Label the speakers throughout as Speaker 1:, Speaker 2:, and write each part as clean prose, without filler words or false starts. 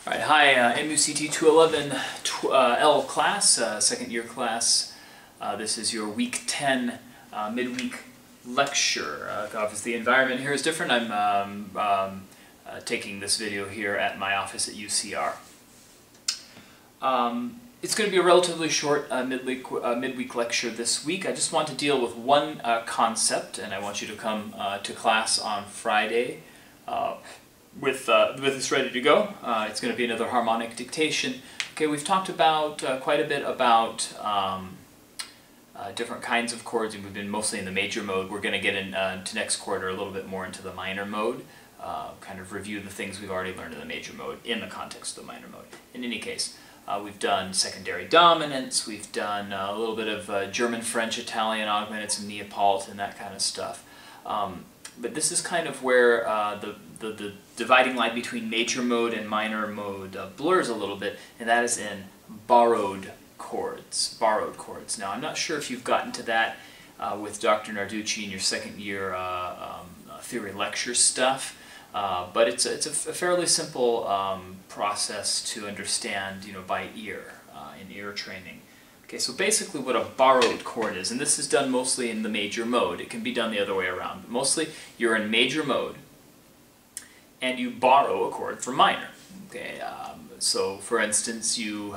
Speaker 1: Alright, hi, MUCT 211 L class, second year class. This is your week 10 midweek lecture. Obviously the environment here is different. I'm taking this video here at my office at UCR. It's going to be a relatively short midweek lecture this week. I just want to deal with one concept, and I want you to come to class on Friday with this ready to go. It's going to be another harmonic dictation. Okay, we've talked about quite a bit about different kinds of chords, and we've been mostly in the major mode. We're going to get into next quarter a little bit more into the minor mode, kind of review the things we've already learned in the major mode in the context of the minor mode. In any case, we've done secondary dominants, we've done a little bit of German, French, Italian augmented, some Neapolitan, that kind of stuff. But this is kind of where the dividing line between major mode and minor mode blurs a little bit, and that is in borrowed chords. Borrowed chords. Now, I'm not sure if you've gotten to that with Dr. Narducci in your second year theory lecture stuff, but it's a fairly simple process to understand, by ear, in ear training. Okay, so basically what a borrowed chord is, and this is done mostly in the major mode. It can be done the other way around, but mostly you're in major mode and you borrow a chord from minor. Okay, so for instance, you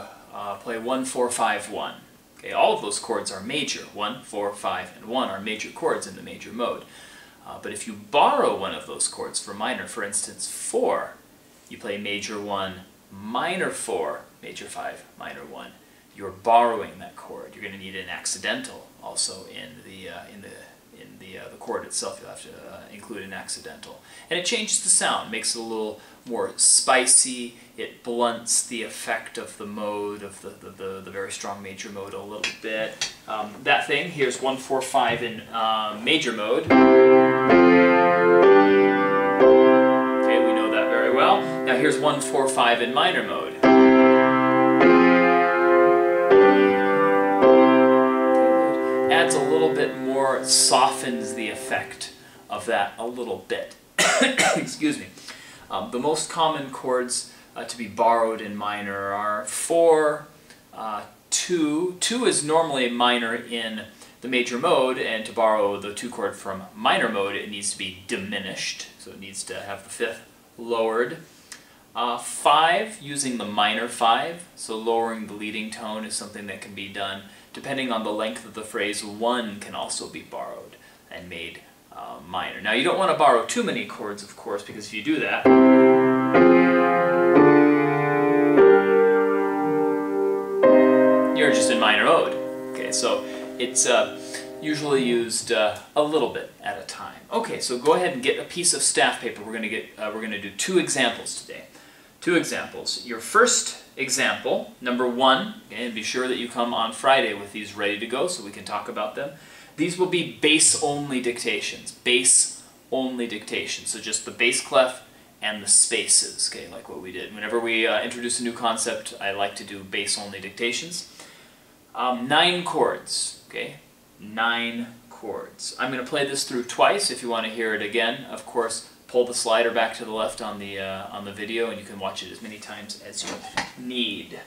Speaker 1: play 1, 4, 5, 1. Okay, all of those chords are major. 1, 4, 5, and 1 are major chords in the major mode. But if you borrow one of those chords from minor, for instance 4, you play major 1, minor 4, major 5, minor 1. You're borrowing that chord. You're going to need an accidental also in the chord itself. You'll have to include an accidental, and it changes the sound, makes it a little more spicy. It blunts the effect of the mode of the very strong major mode a little bit. That thing here's 1, 4, 5 in major mode. Okay, we know that very well. Now here's 1, 4, 5 in minor mode. Adds a little bit more, softens the effect of that a little bit. Excuse me. The most common chords to be borrowed in minor are 4, 2. 2 is normally minor in the major mode, and to borrow the 2 chord from minor mode, it needs to be diminished, so it needs to have the 5th lowered. 5, using the minor 5, so lowering the leading tone is something that can be done. Depending on the length of the phrase, 1 can also be borrowed and made minor. Now, you don't want to borrow too many chords, of course, because if you do that, you're just in minor mode. Okay, so it's usually used a little bit at a time. Okay, so go ahead and get a piece of staff paper. We're going to do 2 examples today. 2 examples. Your first example, number 1, okay, and be sure that you come on Friday with these ready to go so we can talk about them. These will be bass-only dictations. Bass-only dictations. So just the bass clef and the spaces, okay, like what we did. Whenever we introduce a new concept, I like to do bass-only dictations. 9 chords, okay? 9 chords. I'm going to play this through twice. If you want to hear it again, of course, pull the slider back to the left on the video, and you can watch it as many times as you need.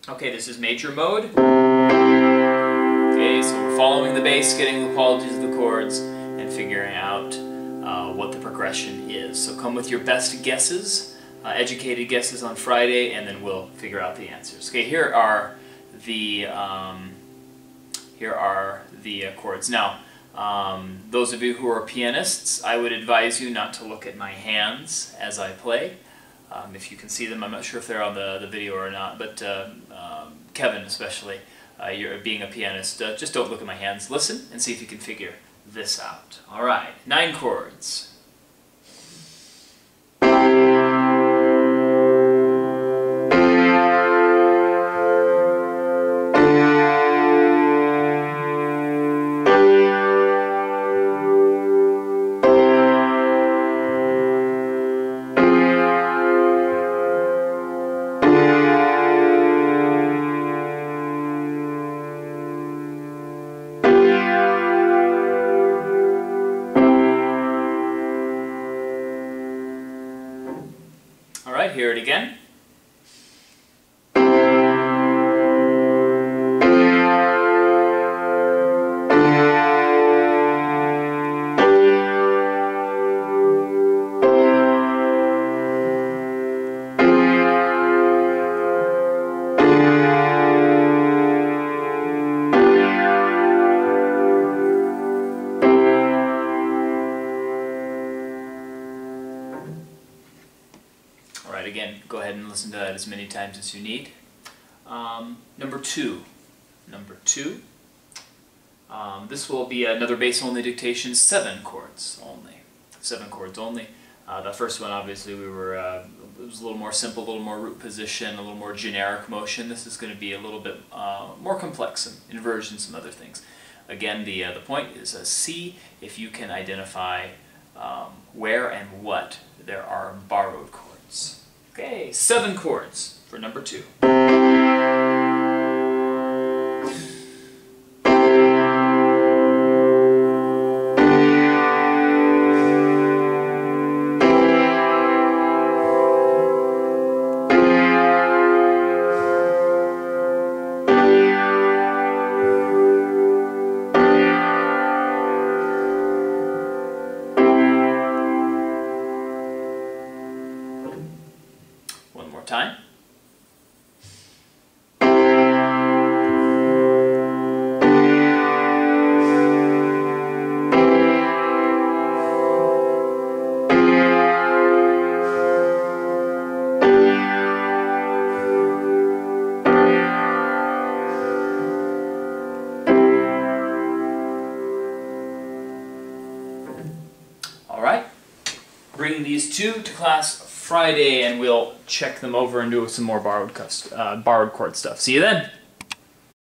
Speaker 1: Okay, this is major mode. Okay, so we're following the bass, getting the qualities of the chords, and figuring out what the progression is. So come with your best guesses, educated guesses on Friday, and then we'll figure out the answers. Okay, here are the chords. Now, those of you who are pianists, I would advise you not to look at my hands as I play. If you can see them, I'm not sure if they're on the video or not, but Kevin especially, you're being a pianist, just don't look at my hands. Listen and see if you can figure this out. All right, 9 chords. Hear it again. again, go ahead and listen to that as many times as you need. Number two. This will be another bass-only dictation, 7 chords only. 7 chords only. The first one, obviously, it was a little more simple, a little more root position, a little more generic motion. This is going to be a little bit more complex, some inversions, some other things. Again, the point is a C if you can identify where and what there are borrowed chords. Okay, 7 chords for number 2. One more time. All right. Bring these 2 to class Friday, and we'll check them over and do some more borrowed chord stuff. See you then!